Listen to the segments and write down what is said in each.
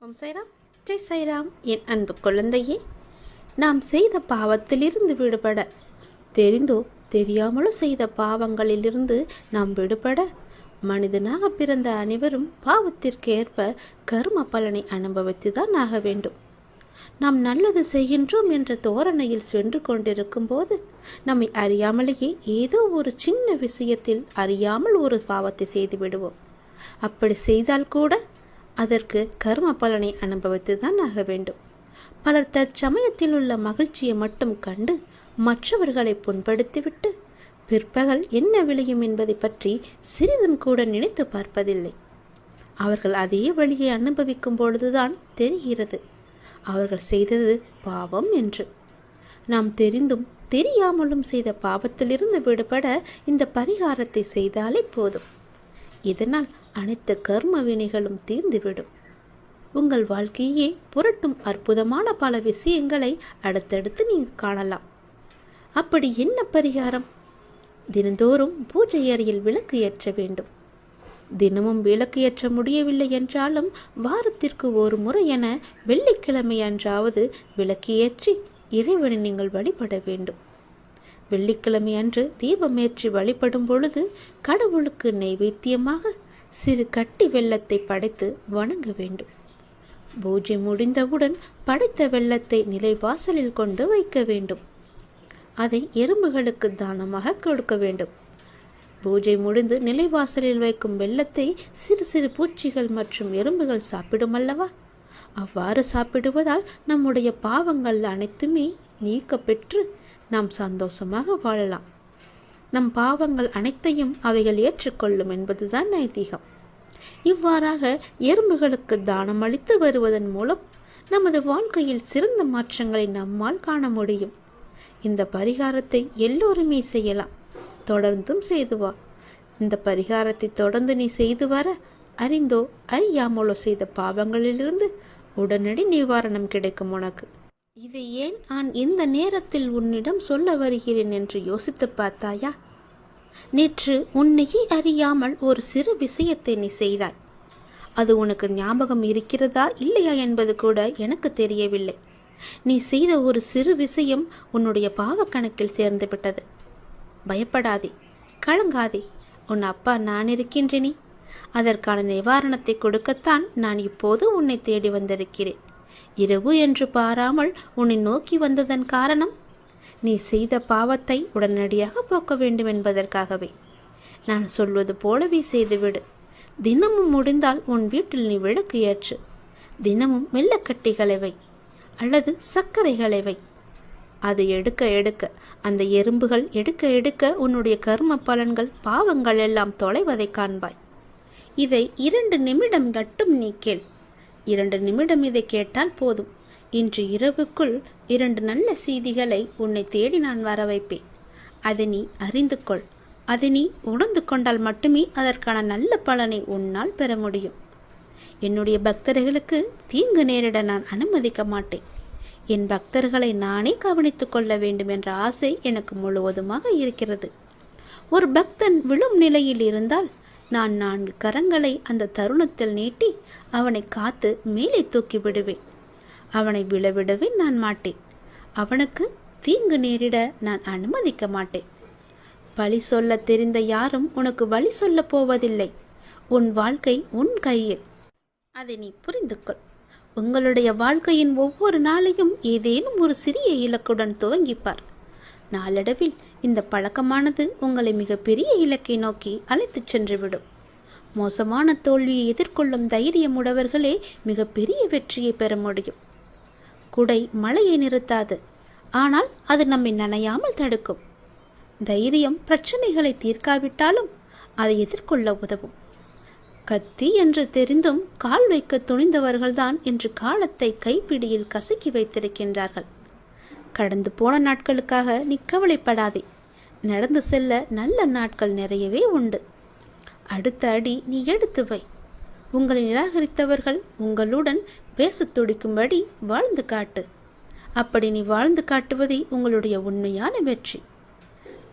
ஓம் சாய்ராம், ஜெய் சாய்ராம். என் அன்பு குழந்தையே, நாம் செய்த பாவத்திலிருந்து விடுபட, தெரிந்தோ தெரியாமலோ செய்த பாவங்களிலிருந்து நாம் விடுபட, மனிதனாக பிறந்த அனைவரும் பாவத்திற்கு ஏற்ப கர்ம பலனை அனுபவித்துதான் ஆக வேண்டும். நாம் நல்லது செய்கின்றோம் என்ற தோரணையில் சென்று கொண்டிருக்கும் போது நம்மை அறியாமலேயே ஏதோ ஒரு சின்ன விஷயத்தில் அறியாமல் ஒரு பாவத்தை செய்து விடுவோம். அப்படி செய்தால் கூட அதற்கு கர்ம பலனை அனுபவித்துதான் ஆக வேண்டும். பலர் தற்சமயத்தில் உள்ள மகிழ்ச்சியை மட்டும் கண்டு மற்றவர்களை புண்படுத்திவிட்டு பிற்பகல் என்ன விளையும் என்பதை பற்றி சிறிதும் கூட நினைத்து பார்ப்பதில்லை. அவர்கள் அதே வழியை அனுபவிக்கும் பொழுதுதான் தெரிகிறது அவர்கள் செய்தது பாவம் என்று. நாம் தெரிந்தும் தெரியாமலும் செய்த பாவத்திலிருந்து விடுபட இந்த பரிகாரத்தை செய்தாலே போதும். இதனால் அனைத்து கர்ம வினைகளும் தீர்ந்துவிடும். உங்கள் வாழ்க்கையே புரட்டும் அற்புதமான பல விஷயங்களை அடுத்தடுத்து நீங்கள் காணலாம். அப்படி என்ன பரிகாரம்? தினந்தோறும் பூஜை அறையில் விளக்கு ஏற்ற வேண்டும். தினமும் விளக்கு ஏற்ற முடியவில்லை என்றாலும் வாரத்திற்கு ஒரு முறை என வெள்ளிக்கிழமை அன்றாவது விளக்கு ஏற்றி இறைவனை நீங்கள் வழிபட வேண்டும். வெள்ளிக்கிழமை அன்று தீபமேற்றி வழிபடும் பொழுது கடவுளுக்கு நைவேத்தியமாக சிறு கட்டி வெல்லத்தை படைத்து வணங்க வேண்டும். பூஜை முடிந்தவுடன் படைத்த வெல்லத்தை நிலைவாசலில் கொண்டு வைக்க வேண்டும். அதை எறும்புகளுக்கு தானமாக கொடுக்க வேண்டும். பூஜை முடிந்து நிலைவாசலில் வைக்கும் வெல்லத்தை சிறு சிறு பூச்சிகள் மற்றும் எறும்புகள் சாப்பிடும் அல்லவா? அவ்வாறு சாப்பிடுவதால் நம்முடைய பாவங்கள் அனைத்துமே நீக்க பெற்று நாம் சந்தோஷமாக வாழலாம். நம் பாவங்கள் அனைத்தையும் அவைகள் ஏற்றுக்கொள்ளும் என்பதுதான் ஐதீகம். இவ்வாறாக எறும்புகளுக்கு தானம் அளித்து வருவதன் மூலம் நமது வாழ்க்கையில் சிறந்த மாற்றங்களை நம்மால் காண முடியும். இந்த பரிகாரத்தை எல்லோருமே செய்யலாம். தொடர்ந்தும் செய்து வா. இந்த பரிகாரத்தை தொடர்ந்து நீ செய்து வர அறிந்தோ அறியாமலோ செய்த பாவங்களிலிருந்து உடனடி நிவாரணம் கிடைக்கும் உனக்கு. இதை ஏன் நான் இந்த நேரத்தில் உன்னிடம் சொல்ல வருகிறேன் என்று யோசித்து பார்த்தாயா? நேற்று உன்னையே அறியாமல் ஒரு சிறு விஷயத்தை நீ செய்தாய். அது உனக்கு ஞாபகம் இருக்கிறதா இல்லையா என்பது கூட எனக்கு தெரியவில்லை. நீ செய்த ஒரு சிறு விஷயம் உன்னுடைய பாவ கணக்கில் சேர்ந்து விட்டது. பயப்படாதே, கலங்காதே. உன் அப்பா நான் இருக்கின்றேனே. அதற்கான நிவாரணத்தை கொடுக்கத்தான் நான் இப்போது உன்னை தேடி வந்திருக்கிறேன். இரவு என்று பாராமல் உன்னை நோக்கி வந்ததன் காரணம், நீ செய்த பாவத்தை உடனடியாக போக்க வேண்டும் என்பதற்காகவே. நான் சொல்வது போலவே செய்துவிடு. தினமும் முடிந்தால் உன் வீட்டில் நீ விளக்கு ஏற்று. தினமும் வெள்ளக்கட்டிகளை வை அல்லது சர்க்கரைகளை வை. அது எடுக்க எடுக்க, அந்த எறும்புகள் எடுக்க எடுக்க உன்னுடைய கர்ம பலன்கள் பாவங்கள் எல்லாம் தொலைவதை காண்பாய். இதை 2 நிமிடம் மட்டும் நீ கேள். 2 நிமிடம் இதை கேட்டால் போதும். இன்று இரவுக்குள் 2 நல்ல செய்திகளை உன்னை தேடி நான் வர வைப்பேன். அதை நீ அறிந்து கொள். அதை நீ உணர்ந்து கொண்டால் மட்டுமே அதற்கான நல்ல பலனை உன்னால் பெற முடியும். என்னுடைய பக்தர்களுக்கு தீங்கு நேரிட நான் அனுமதிக்க மாட்டேன். என் பக்தர்களை நானே கவனித்துக் கொள்ள வேண்டும் என்ற ஆசை எனக்கு முழுவதுமாக இருக்கிறது. ஒரு பக்தன் விழும் நிலையில் இருந்தால் நான் 4 கரங்களை அந்த தருணத்தில் நீட்டி அவனை காத்து மேலே தூக்கி விடுவேன். அவனை விழவிடவே நான் மாட்டேன். அவனுக்கு தீங்கு நேரிட நான் அனுமதிக்க மாட்டேன். பழி சொல்ல தெரிந்த யாரும் உனக்கு வழி சொல்ல போவதில்லை. உன் வாழ்க்கை உன் கையில். அதை நீ புரிந்து கொள். உங்களுடைய வாழ்க்கையின் ஒவ்வொரு நாளையும் ஏதேனும் ஒரு சிறிய இலக்குடன் துவங்கிப்பார். நாளடைவில் இந்த பழக்கமானது உங்களை மிகப்பெரிய இலக்கை நோக்கி அழைத்துச் சென்றுவிடும். மோசமான தோல்வியை எதிர்கொள்ளும் தைரியம் உடையவர்களே மிகப்பெரிய வெற்றியை பெற முடியும். குடை மழையை நிறுத்தாது, ஆனால் அது நம்மை நனையாமல் தடுக்கும். தைரியம் பிரச்சனைகளை தீர்க்காவிட்டாலும் அதை எதிர்கொள்ள உதவும். கத்தி என்று தெரிந்தும் கால் வைக்க துணிந்தவர்கள்தான் இன்று காலத்தை கைப்பிடியில் கசக்கி வைத்திருக்கின்றார்கள். கடந்து போன நாட்களுக்காக நீ கவலைப்படாதே. நடந்து செல்ல நல்ல நாட்கள் நிறையவே உண்டு. அடுத்த அடி நீ எடுத்து வை. உங்களை நிராகரித்தவர்கள் உங்களுடன் பேச துடிக்கும்படி வாழ்ந்து காட்டு. அப்படி நீ வாழ்ந்து காட்டுவதே உங்களுடைய உண்மையான வெற்றி.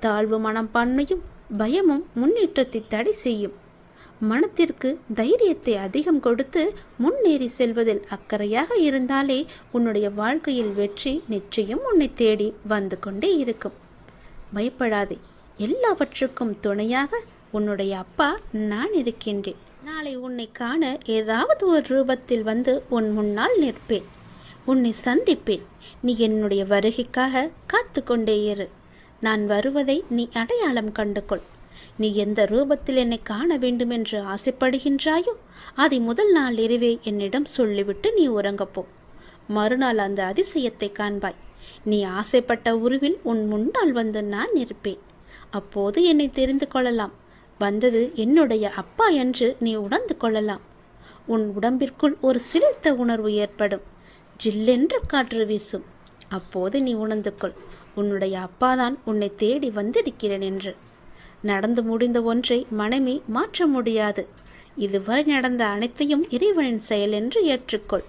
தாழ்வு மனப்பான்மையும் பயமும் முன்னேற்றத்தை தடை செய்யும். மனத்திற்கு தைரியத்தை அதிகம் கொடுத்து முன்னேறி செல்வதில் அக்கறையாக இருந்தாலே உன்னுடைய வாழ்க்கையில் வெற்றி நிச்சயம் உன்னை தேடி வந்து கொண்டே இருக்கும். பயப்படாதே, எல்லாவற்றுக்கும் துணையாக உன்னுடைய அப்பா நான் இருக்கின்றேன். நாளை உன்னை காண ஏதாவது ஒரு ரூபத்தில் வந்து உன் முன்னால் நிற்பேன், உன்னை சந்திப்பேன். நீ என்னுடைய வருகைக்காக காத்து கொண்டே இரு. நான் வருவதை நீ அடையாளம் கண்டுகொள். நீ எந்த ரூபத்தில் என்னை காண வேண்டும் என்று ஆசைப்படுகின்றாயோ அதை முதல் நாள் இரவே என்னிடம் சொல்லிவிட்டு நீ உறங்கப்போ. மறுநாள் அந்த அதிசயத்தை காண்பாய். நீ ஆசைப்பட்ட உருவில் உன் முன்னால் வந்து நான் இருப்பேன். அப்போது என்னை தெரிந்து கொள்ளலாம். வந்தது என்னுடைய அப்பா என்று நீ உணர்ந்து கொள்ளலாம். உன் உடம்பிற்குள் ஒரு சிலிர்த்த உணர்வு ஏற்படும். ஜில்லென்ற காற்று வீசும். அப்போது நீ உணர்ந்து கொள், உன்னுடைய அப்பாதான் உன்னை தேடி வந்திருக்கிறேன் என்று. நடந்து முடிந்த ஒன்றை மனமே மாற்ற முடியாது. இதுவரை நடந்த அனைத்தையும் இறைவனின் செயல் என்று ஏற்றுக்கொள்.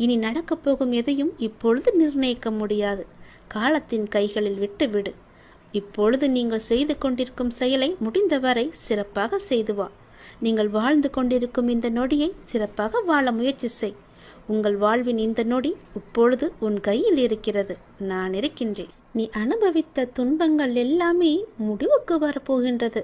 இனி நடக்கப் போகும் எதையும் இப்பொழுது நிர்ணயிக்க முடியாது. காலத்தின் கைகளில் விட்டுவிடு. இப்பொழுது நீங்கள் செய்து கொண்டிருக்கும் செயலை முடிந்தவரை சிறப்பாக செய்து வா. நீங்கள் வாழ்ந்து கொண்டிருக்கும் இந்த நொடியை சிறப்பாக வாழ முயற்சி செய். உங்கள் வாழ்வின் இந்த நொடி இப்பொழுது உன் கையில் இருக்கிறது. நான் இருக்கின்றேன். நீ அனுபவித்த துன்பங்கள் எல்லாமே முடிவுக்கு வரப்போகின்றது.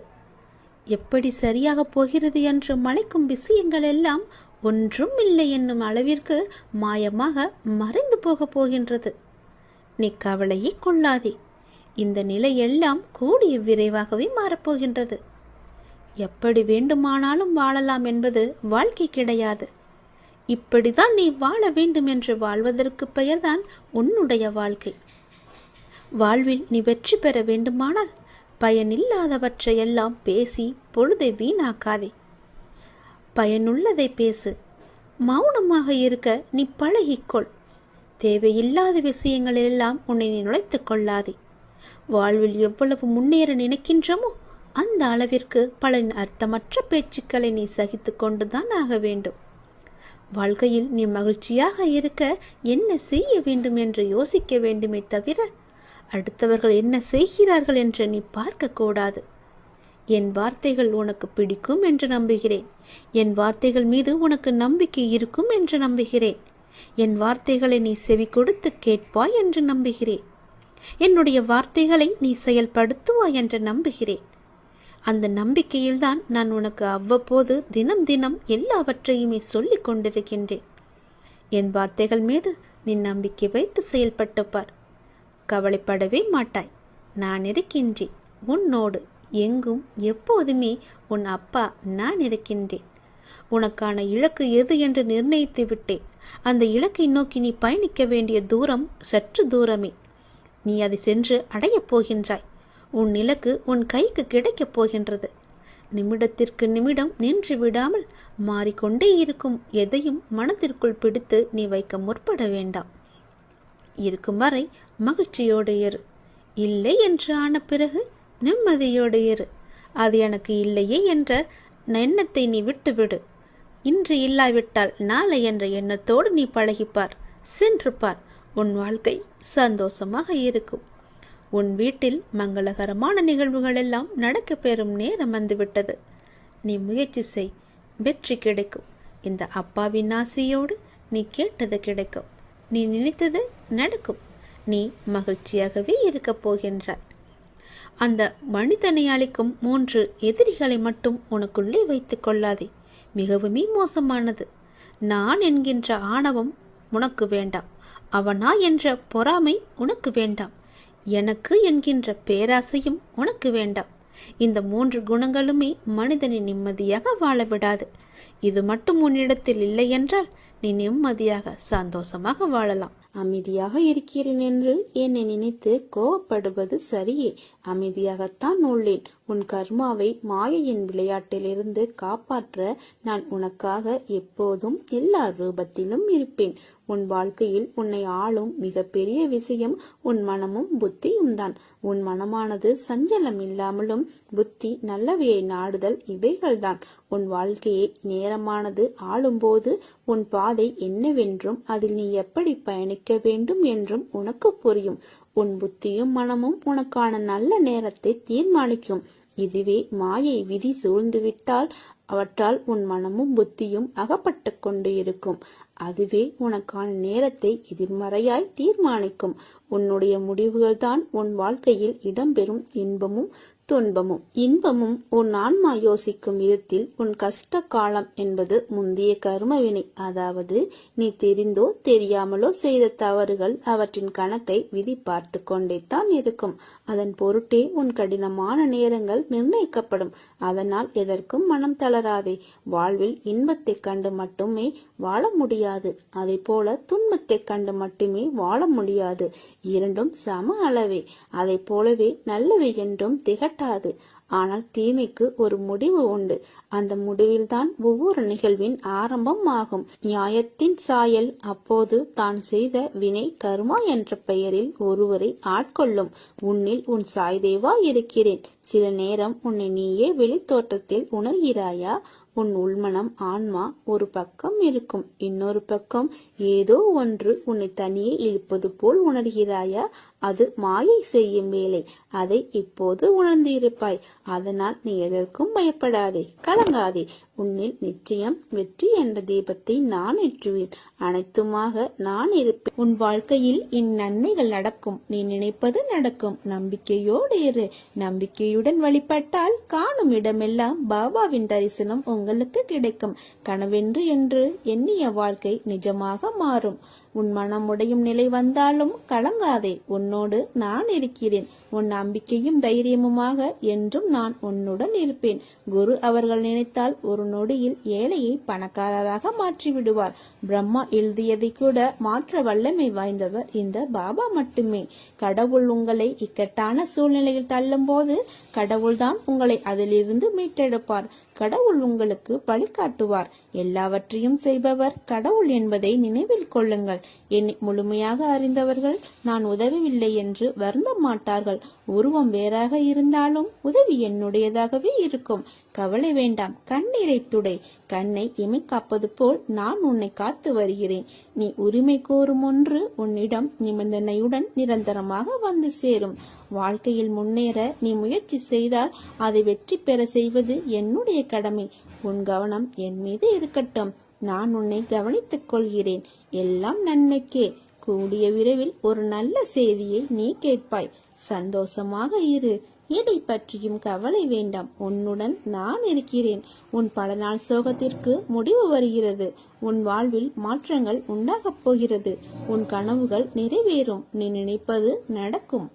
எப்படி சரியாக போகிறது என்று மலைக்கும் விஷயங்கள் எல்லாம் ஒன்றும் இல்லை என்னும் அளவிற்கு மாயமாக மறைந்து போக போகின்றது. நீ கவலையே கொள்ளாதே. இந்த நிலை எல்லாம் கூடிய விரைவாகவே மாறப்போகின்றது. எப்படி வேண்டுமானாலும் வாழலாம் என்பது வாழ்க்கை கிடையாது. இப்படிதான் நீ வாழ வேண்டும் என்று வாழ்வதற்கு பெயர்தான் உன்னுடைய வாழ்க்கை. வாழ்வில் நீ வெற்றி பெற வேண்டுமானால் பயனில்லாதவற்றையெல்லாம் பேசி பொழுதை வீணாக்காதே. பயனுள்ளதை பேசு. மௌனமாக இருக்க நீ பழகிக்கொள். தேவையில்லாத விஷயங்களெல்லாம் உன்னை நீ நுழைத்துக் கொள்ளாதே. வாழ்வில் எவ்வளவு முன்னேற நினைக்கின்றமோ அந்த அளவிற்கு பல அர்த்தமற்ற பேச்சுக்களை நீ சகித்து கொண்டுதான் ஆக வேண்டும். வாழ்க்கையில் நீ மகிழ்ச்சியாக இருக்க என்ன செய்ய வேண்டும் என்று யோசிக்க வேண்டுமே தவிர அடுத்தவர்கள் என்ன செய்கிறார்கள் என்று நீ பார்க்க கூடாது. என் வார்த்தைகள் உனக்கு பிடிக்கும் என்று நம்புகிறேன். என் வார்த்தைகள் மீது உனக்கு நம்பிக்கை இருக்கும் என்று நம்புகிறேன். என் வார்த்தைகளை நீ செவி கொடுத்து கேட்பாய் என்று நம்புகிறேன். என்னுடைய வார்த்தைகளை நீ செயல்படுத்துவாய் என்று நம்புகிறேன். அந்த நம்பிக்கையில்தான் நான் உனக்கு அவ்வப்போது தினம் தினம் எல்லாவற்றையுமே சொல்லிக் கொண்டிருக்கின்றேன். என் வார்த்தைகள் மீது நீ நம்பிக்கை வைத்து செயல்பட்டு பார். கவலைப்படவே மாட்டாய். நான் இருக்கின்றேன் உன்னோடு. எங்கும் எப்போதுமே உன் அப்பா நான் இருக்கின்றேன். உனக்கான இலக்கு எது என்று நிர்ணயித்து விட்டேன். அந்த இலக்கை நோக்கி நீ பயணிக்க வேண்டிய தூரம் சற்று தூரமே. நீ அதை சென்று அடையப் போகின்றாய். உன் இலக்கு உன் கைக்கு கிடைக்கப் போகின்றது. நிமிடத்திற்கு நிமிடம் நின்று விடாமல் மாறிக்கொண்டே இருக்கும் எதையும் மனதிற்குள் பிடித்து நீ வைக்க முற்பட வேண்டாம். இருக்கும் வரை மகிழ்ச்சியோடு இரு. இல்லை என்று ஆன பிறகு நிம்மதியோடு இரு. அது எனக்கு இல்லையே என்ற எண்ணத்தை நீ விட்டுவிடு. இன்று இல்லாவிட்டால் நாளை என்ற எண்ணத்தோடு நீ பழகிப்பார். சென்று பார். உன் வாழ்க்கை சந்தோஷமாக இருக்கும். உன் வீட்டில் மங்களகரமான நிகழ்வுகள் எல்லாம் நடக்க பெறும் நேரம் வந்துவிட்டது. நீ முயற்சி செய். வெற்றி கிடைக்கும். இந்த அப்பாவின் ஆசையோடு நீ கேட்டது கிடைக்கும். நீ நினைத்தது நடக்கும். நீ மகிழ்ச்சியாகவே இருக்கப் போகின்றாய். அந்த மனிதனை அளிக்கும் 3 எதிரிகளை மட்டும் உனக்குள்ளே வைத்துக் கொள்ளாதே. மிகவுமே மோசமானது. நான் என்கின்ற ஆணவம் உனக்கு வேண்டாம். அவனா என்ற பொறாமை உனக்கு வேண்டாம். எனக்கு என்கின்ற பேராசையும் உனக்கு வேண்டாம். இந்த 3 குணங்களுமே மனிதனை நிம்மதியாக வாழ விடாது. இது மட்டும் உன்னிடத்தில் இல்லை என்றால் நீ நிம்மதியாக சந்தோஷமாக வாழலாம். அமைதியாக இருக்கிறேன் என்று என்னை நினைத்து கோவப்படுவது சரியே. அமைதியாகத்தான் உள்ளேன். உன் கர்மாவை மாயையின் விளையாட்டிலிருந்து காப்பாற்ற நான் உனக்காக எப்போதும் எல்லா ரூபத்திலும் இருப்பேன். உன் வாழ்க்கையில் உன்னை ஆளும் மிகப்பெரிய விஷயம் உன் மனமும் புத்தியும் தான். உன் மனமானது சஞ்சலம் இல்லாமலும் புத்தி நல்லவையை நாடுதல் இவைகள்தான். உன் வாழ்க்கையை நேரமானது ஆளும்போது உன் பாதை என்னவென்றும் அதில் நீ எப்படி பயணிக்க வேண்டும் என்றும் உனக்கு புரியும். உன் புத்தியும் மனமும் உனக்கான நல்ல நேரத்தை தீர்மானிக்கும். இதுவே மாயை விதி சூழ்ந்துவிட்டால் அவற்றால் உன் மனமும் புத்தியும் அகப்பட்டு கொண்டு இருக்கும். அதுவே உனக்கான நேரத்தை எதிர்மறையாய் தீர்மானிக்கும். உன்னுடைய முடிவுகள்தான் உன் வாழ்க்கையில் இடம்பெறும் இன்பமும் துன்பமும். இன்பமும் உன் ஆன்மா யோசிக்கும் விதத்தில் உன் கஷ்ட காலம் என்பது முந்தைய கர்மவினை, அதாவது நீ தெரிந்தோ தெரியாமலோ செய்த தவறுகள். அவற்றின் கணக்கை விதி பார்த்து கொண்டே தான் இருக்கும். அதன் பொருட்டே உன் கடினமான நேரங்கள் நிர்ணயிக்கப்படும். அதனால் எதற்கும் மனம் தளராதே. வாழ்வில் இன்பத்தை கண்டு மட்டுமே வாழ முடியாது, அதே போல துன்பத்தை கண்டு மட்டுமே வாழ முடியாது. இரண்டும் சம அளவே. அதை போலவே நல்லவை என்றும் திகட்டாது. ஆனால் தீமைக்கு ஒரு முடிவு உண்டு. அந்த முடிவில்தான் ஒவ்வொரு நிகழ்வின் ஆரம்பம் ஆகும். நியாயத்தின் சாயல் அப்போது தான் செய்த வினை கர்மா என்ற பெயரில் ஒருவரை ஆட்கொள்ளும். உன்னில் உன் சாய்தேவா இருக்கிறேன். சில நேரம் உன்னை நீயே வெளித்தோற்றத்தில் உணர்கிறாயா? உன் உள்மனம் ஆன்மா ஒரு பக்கம் இருக்கும், இன்னொரு பக்கம் ஏதோ ஒன்று உன்னை தனியே இழுப்பது போல் உணர்கிறாயா? அது மாயை செய்யும் வேலை. அதை இப்போது உணர்ந்து இருப்பாய். அதனால் நீ எதற்கும் பயப்படாதே, கலங்காதே. உன்னில் நிச்சயம் வெற்றி என்ற தீபத்தை நான் ஏற்றுவேன். அனைத்துமாக நான் இருப்பேன். உன் வாழ்க்கையில் என் நன்மைகள் நடக்கும். நீ நினைப்பது நடக்கும். நம்பிக்கையோடு இரு. நம்பிக்கையுடன் வழிபட்டால் காணும் இடமெல்லாம் பாபாவின் தரிசனம் உங்களுக்கு கிடைக்கும். கனவென்று என்று எண்ணிய வாழ்க்கை நிஜமாக மாறும். உன் மனம் உடையும் நிலை வந்தாலும் கலங்காதே. உன்னோடு நான் இருக்கிறேன். உன் நம்பிக்கையும் தைரியமுமாக என்றும் நான் உன்னுடன் இருப்பேன். குரு அவர்கள் நினைத்தால் ஒரு நொடியில் ஏழையை பணக்காரராக மாற்றி விடுவார். பிரம்மா எழுதியதை கூட மாற்ற வல்லமை வாய்ந்தவர் இந்த பாபா மட்டுமே. கடவுள் உங்களை இக்கட்டான சூழ்நிலையில் தள்ளும் போது கடவுள்தான் உங்களை அதிலிருந்து மீட்டெடுப்பார். கடவுள் உங்களுக்கு வழிகாட்டுவார். எல்லாவற்றையும் செய்பவர் கடவுள் என்பதை நினைவில் கொள்ளுங்கள். என்னை முழுமையாக அறிந்தவர்கள் நான் உதவவில்லை என்று வருந்த மாட்டார்கள். உருவம் வேறாக இருந்தாலும் உதவி என்னுடையதாகவே இருக்கும். கவலை வேண்டாம். கண்ணீரை துடை. கண்ணை இமை காப்பது போல் நான் உன்னை காத்து வருகிறேன். நீ உரிமை கோரும் ஒன்று உன்னிடம் நிபந்தனையுடன் நிரந்தரமாக வந்து சேரும். வாழ்க்கையில் முன்னேற நீ முயற்சி செய்தால் அதை வெற்றி பெற செய்வது என்னுடைய கடமை. உன் கவனம் என் மீது இருக்கட்டும். நான் உன்னை கவனித்துக் கொள்கிறேன். எல்லாம் நன்மைக்கே. கூடிய விரைவில் ஒரு நல்ல செய்தியை நீ கேட்பாய். சந்தோஷமாக இரு. எதை பற்றியும் கவலை வேண்டாம். உன்னுடன் நான் இருக்கிறேன். உன் பல நாள் சோகத்திற்கு முடிவு வருகிறது. உன் வாழ்வில் மாற்றங்கள் உண்டாகப் போகிறது. உன் கனவுகள் நிறைவேறும். நீ நினைப்பது நடக்கும்.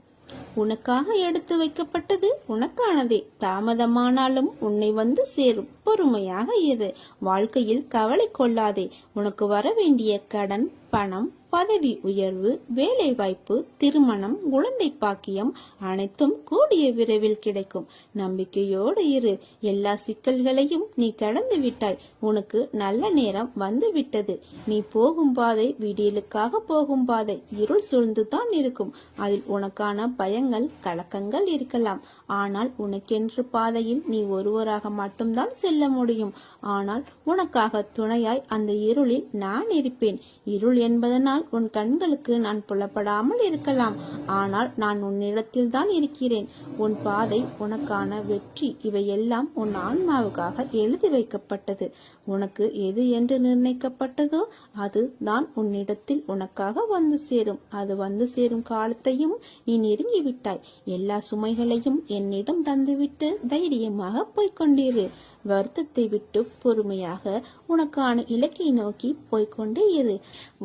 உனக்காக எடுத்து வைக்கப்பட்டது உனக்கானதே. தாமதமானாலும் உன்னை வந்து சேரும். பொறுமையாக இரு. வாழ்க்கையில் கவலை கொள்ளாதே. உனக்கு வர வேண்டிய கடன், பணம், பதவி உயர்வு, வேலை வாய்ப்பு, திருமணம், குழந்தை பாக்கியம் அனைத்தும் கூடிய விரைவில் கிடைக்கும். நம்பிக்கையோடு இரு. எல்லா சிக்கல்களையும் நீ கடந்து விட்டாய். உனக்கு நல்ல நேரம் வந்து விட்டது. நீ போகும் பாதை விடியலுக்காக போகும் பாதை. இருள் சூழ்ந்துதான் இருக்கும். அதில் உனக்கான பயங்கள், கலக்கங்கள் இருக்கலாம். ஆனால் உனக்கென்று பாதையில் நீ ஒருவராக மட்டும்தான் செல்ல முடியும். ஆனால் உனக்காக துணையாய் அந்த இருளில் நான் இருப்பேன். இருள் என்பதனால் உன் கண்களுக்கு நான் புலப்படாமல் இருக்கலாம். ஆனால் நான் உன்னிடத்தில் தான் இருக்கிறேன். உன் பாதை, உனக்கான வெற்றி இவையெல்லாம் உன் ஆன்மாவுக்காக எழுதி வைக்கப்பட்டது. உனக்கு எது என்று நிர்ணயிக்கப்பட்டதோ அது தான் உன்னிடத்தில் உனக்காக வந்து சேரும். அது வந்து சேரும் காலத்தையும் நீ நெருங்கிவிட்டாய். எல்லா சுமைகளையும் என்னிடம் தந்துவிட்டு தைரியமாக போய்கொண்டிரு. வருத்தத்தை விட்டு பொறுமையாக உனக்கான இலக்கை நோக்கி போய்கொண்டே இரு.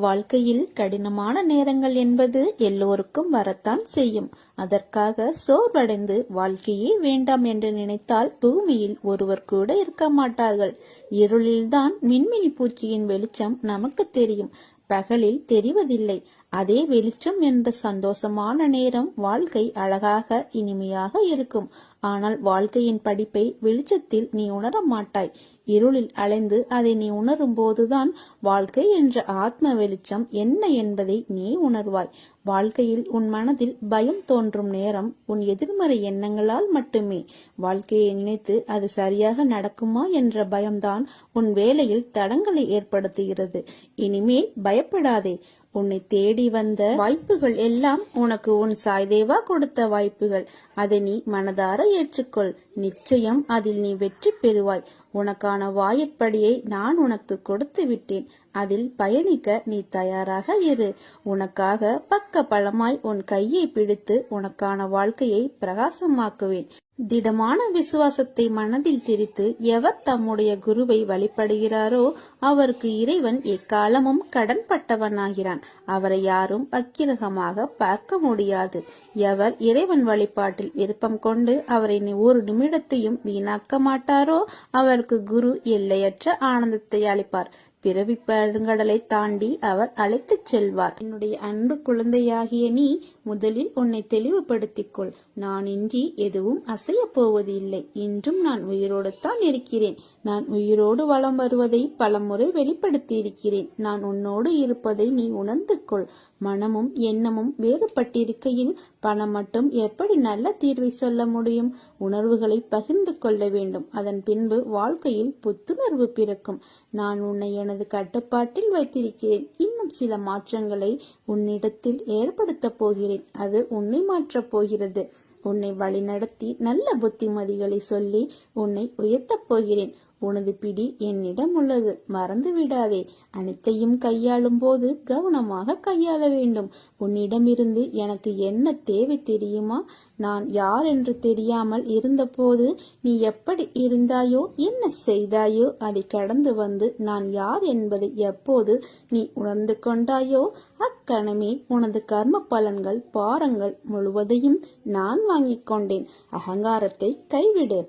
வாழ்க்கையில் கடினமான நேரங்கள் என்பது எல்லோருக்கும் வரத்தான் செய்யும். அதற்காக சோர்வடைந்து வாழ்க்கையே வேண்டாம் என்று நினைத்தால் பூமியில் ஒருவர் கூட இருக்க மாட்டார்கள். இருளில்தான் மின்மினி பூச்சியின் வெளிச்சம் நமக்கு தெரியும். பகலில் தெரிவதில்லை. அதே வெளிச்சம் என்ற சந்தோஷமான நேரம் வாழ்க்கை அழகாக இனிமையாக இருக்கும். ஆனால் வாழ்க்கையின் படிப்பை வெளிச்சத்தில் நீ உணர மாட்டாய். இருளில் அலைந்து அதை நீ உணரும் போதுதான் வாழ்க்கை என்ற ஆத்ம வெளிச்சம் என்ன என்பதை நீ உணர்வாய். வாழ்க்கையில் உன் மனதில் பயம் தோன்றும் நேரம் உன் எதிர்மறை எண்ணங்களால் மட்டுமே. வாழ்க்கையை நினைத்து அது சரியாக நடக்குமா என்ற பயம்தான் உன் வேலையில் தடங்களை ஏற்படுத்துகிறது. இனிமேல் பயப்படாதே. உன்னை தேடி வந்த வாய்ப்புகள் எல்லாம் உனக்கு உன் சாய்தேவா கொடுத்த வாய்ப்புகள். அதை நீ மனதார ஏற்றுக்கொள். நிச்சயம் அதில் நீ வெற்றி பெறுவாய். உனக்கான வாயிற்படியை நான் உனக்கு கொடுத்து விட்டேன். அதில் பயணிக்க நீ தயாராக இரு. உனக்காக பக்க பலமாய் உன் கையை பிடித்து உனக்கான வாழ்க்கையை பிரகாசமாக்குவேன். திடமான விசுவாசத்தை மனதில் திரித்து எவர் தம்முடைய குருவை வழிபடுகிறாரோ அவருக்கு இறைவன் எக்காலமும் கடன்பட்டவனாகிறான். அவரை யாரும் அக்கிரகமாக பார்க்க முடியாது. எவர் இறைவன் வழிபாட்டில் விருப்பம் கொண்டு அவரை ஒரு நிமிடத்தையும் வீணாக்க மாட்டாரோ அவருக்கு குரு எல்லையற்ற ஆனந்தத்தை அளிப்பார். பிறவி பெருங்கடலை தாண்டி அவர் அழைத்துச் செல்வார். என்னுடைய அன்பு குழந்தையாகிய நீ முதலில் உன்னை தெளிவுபடுத்திக் கொள். நான் இன்றி எதுவும் அசைய போவது இல்லை. இன்றும் நான் உயிரோடு தான் இருக்கிறேன். நான் உயிரோடு வலம் வருவதை பலமுறை வெளிப்படுத்தி இருக்கிறேன். நான் உன்னோடு இருப்பதை நீ உணர்ந்து கொள். மனமும் எண்ணமும் வேறுபட்டிருக்கையில் பணம் மட்டும் எப்படி நல்ல தீர்வை சொல்ல முடியும்? உணர்வுகளை பகிர்ந்து கொள்ள வேண்டும். அதன் பின்பு வாழ்க்கையில் புத்துணர்வு பிறக்கும். நான் உன்னை எனது கட்டுப்பாட்டில் வைத்திருக்கிறேன். இன்னும் சில மாற்றங்களை உன்னிடத்தில் ஏற்படுத்தப் போகிறேன். அது உன்னை மாற்றப் போகிறது. உன்னை வழிநடத்தி நல்ல புத்திமதிகளை சொல்லி உன்னை உயர்த்தப் போகிறேன். உனது பிடி என்னிடம் உள்ளது, மறந்து விடாதே. அனைத்தையும் கையாளும் போது கவனமாக கையாள வேண்டும். உன்னிடமிருந்து எனக்கு என்ன தேவை தெரியுமா? நான் யார் என்று தெரியாமல் இருந்தபோது நீ எப்படி இருந்தாயோ, என்ன செய்தாயோ, அதை கடந்து வந்து நான் யார் என்பதை எப்போது நீ உணர்ந்து கொண்டாயோ அக்கணமே உனது கர்ம பலன்கள் பாரங்கள் முழுவதையும் நான் வாங்கிக் கொண்டேன். அகங்காரத்தை கைவிடு.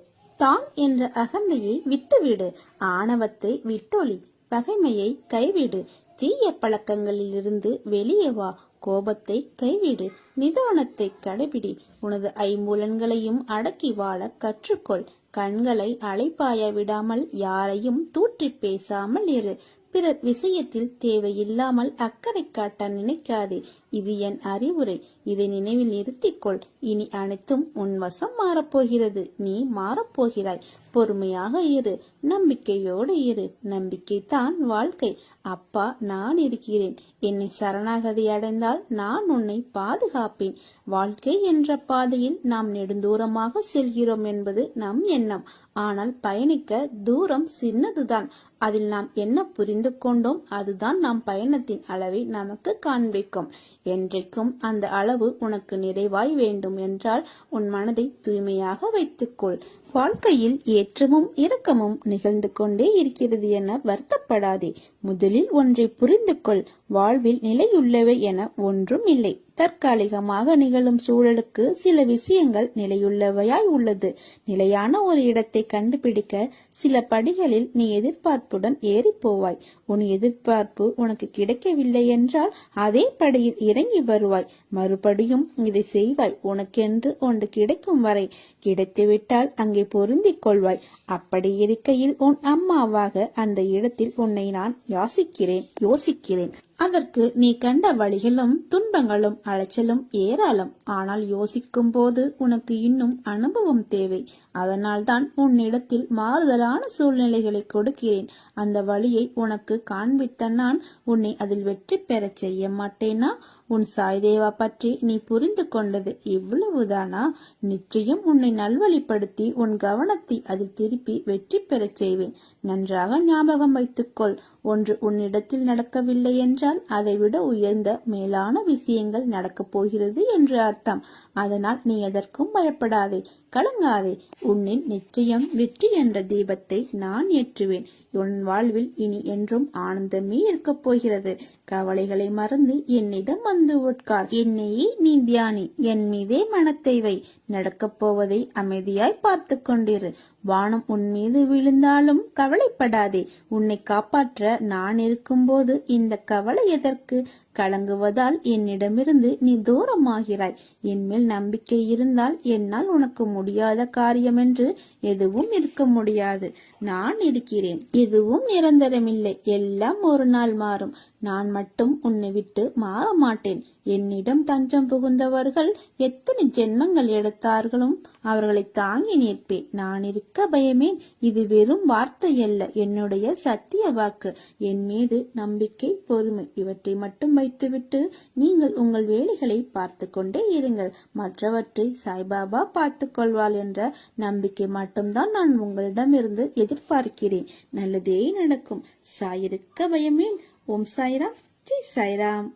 தான் என்ற அகந்தையை விட்டுவிடு. ஆணவத்தை விட்டொளி. பகைமையை கைவிடு. தீய பழக்கங்களிலிருந்து வெளியே வா. கோபத்தை கைவிடு. நிதானத்தை கடைபிடி. உனது ஐம்புலன்களையும் அடக்கி வாழ கற்றுக்கொள். கண்களை அலைப்பாய விடாமல் யாரையும் தூற்றி பேசாமல் இரு. பிறர் விஷயத்தில் தேவையில்லாமல் அக்கறை காட்ட நினைக்காதே. இது என் அறிவுரை. இதை நினைவில் நிறுத்திக்கொள். இனி அனைத்தும் உன் வசம் மாறப்போகிறது. நீ மாறப்போகிறாய். பொறுமையாக இரு. நம்பிக்கையோடு இரு. நம்பிக்கை தான் வாழ்க்கை. அப்பா, நான் இருக்கிறேன். என்னை சரணாகதி அடைந்தால் நான் உன்னை பாதுகாப்பேன். வாழ்க்கை என்ற பாதையில் நாம் நெடுந்தூரமாக செல்கிறோம் என்பது நம் எண்ணம். ஆனால் பயணிக்க தூரம் சின்னதுதான். அதில் நாம் என்ன புரிந்து கொண்டோம் அதுதான் நாம் பயணத்தின் அளவை நமக்கு காண்பிக்கும். என்றைக்கும் அந்த அளவு உனக்கு நிறைவாய் வேண்டும் என்றால் உன் மனதை தூய்மையாக வைத்துக்கொள். வாழ்க்கையில் ஏற்றமும் இரக்கமும் நிகழ்ந்து கொண்டே இருக்கிறது என வருத்தப்படாதே. முதலில் ஒன்றை புரிந்து கொள். வாழ்வில் நிலையுள்ளவை என ஒன்றும் இல்லை. தற்காலிகமாக நிகழும் சூழலுக்கு சில விஷயங்கள் நிலையுள்ளவையாய் உள்ளது. நிலையான ஒரு இடத்தை கண்டுபிடிக்க சில படிகளில் நீ எதிர்பார்ப்புடன் ஏறி போவாய். உன் எதிர்பார்ப்பு உனக்கு கிடைக்கவில்லை என்றால் அதே படியில் இறங்கி வருவாய். மறுபடியும் இதை செய்வாய். உனக்கென்று ஒன்று கிடைக்கும் வரை. கிடைத்துவிட்டால் அங்கே பொருந்திக் கொள்வாய். அப்படி இருக்கையில் உன் அம்மாவாக அந்த இடத்தில் உன்னை நான் யோசிக்கிறேன். அதற்கு நீ கண்ட வழிகளும் துன்பங்களும் அலைச்சலும் ஏராளம். ஆனால் யோசிக்கும் போது உனக்கு இன்னும் அனுபவம் தேவை. அதனால்தான் உன்னிடத்தில் மாறுதலான சூழ்நிலைகளை கொடுக்கிறேன். அந்த வழியை உனக்கு காண்பித்த நான் உன்னை அதில் வெற்றி பெறச் செய்ய மாட்டேனா? உன் சாய்தேவா பற்றி நீ புரிந்து கொண்டது இவ்வளவுதானா? நிச்சயம் உன்னை நல்வழிப்படுத்தி உன் கவனத்தை அதில் திருப்பி வெற்றி பெறச் செய்வேன். நன்றாக ஞாபகம் வைத்துக்கொள். ஒன்று உன்னிடத்தில் நடக்கவில்லை என்றால் அதைவிட உயர்ந்த மேலான விஷயங்கள் நடக்கப் போகிறது என்று அர்த்தம். அதனால் நீ எதற்கும் பயப்படாதே, கலங்காதே. உன்னில் நிச்சயம் வெற்றி என்ற தீபத்தை நான் ஏற்றுவேன். உன் வாழ்வில் இனி என்றும் ஆனந்தமே இருக்கப் போகிறது. கவலைகளை மறந்து என்னிடம் வந்து உட்கார். என்னையே நீ தியானி. என் மீதே மனத்தை வை. நடக்கப் போவதை அமைதியாய் பார்த்து கொண்டிரு. வானம் உன் மீது விழுந்தாலும் கவலைப்படாதே. உன்னை காப்பாற்ற நான் இருக்கும்போது இந்த கவலை எதற்கு? கலங்குவதால் என்னிடமிருந்து நீ தூரமாகிறாய். என்மேல் நம்பிக்கை இருந்தால் என்னால் உனக்கு முடியாத காரியம் என்று எதுவும் இருக்க முடியாது. நான் இருக்கிறேன். எதுவும் நிரந்தரமில்லை. எல்லாம் ஒரு நாள் மாறும். நான் மட்டும் உன்னை விட்டு மாற மாட்டேன். என்னிடம் தஞ்சம் புகுந்தவர்கள் எத்தனை ஜென்மங்கள் எடுத்தார்களும் அவர்களை தாங்கி நிற்பேன். நான் இருக்க பயமேன். இது வெறும் வார்த்தை அல்ல, என்னுடைய சத்திய வாக்கு. என் மீது நம்பிக்கை, பொறுமை இவற்றை மட்டும் வைத்துவிட்டு நீங்கள் உங்கள் வேலைகளை பார்த்து கொண்டே இருங்கள். மற்றவற்றை சாய்பாபா பார்த்து கொள்வாள் என்ற நம்பிக்கை மட்டும்தான் நான் உங்களிடமிருந்து எதிர்பார்க்கிறேன். நல்லதே நடக்கும். சாயிருக்க பயமேன். ஓம் சாய்ராம். ஜெய் சாய்ராம்.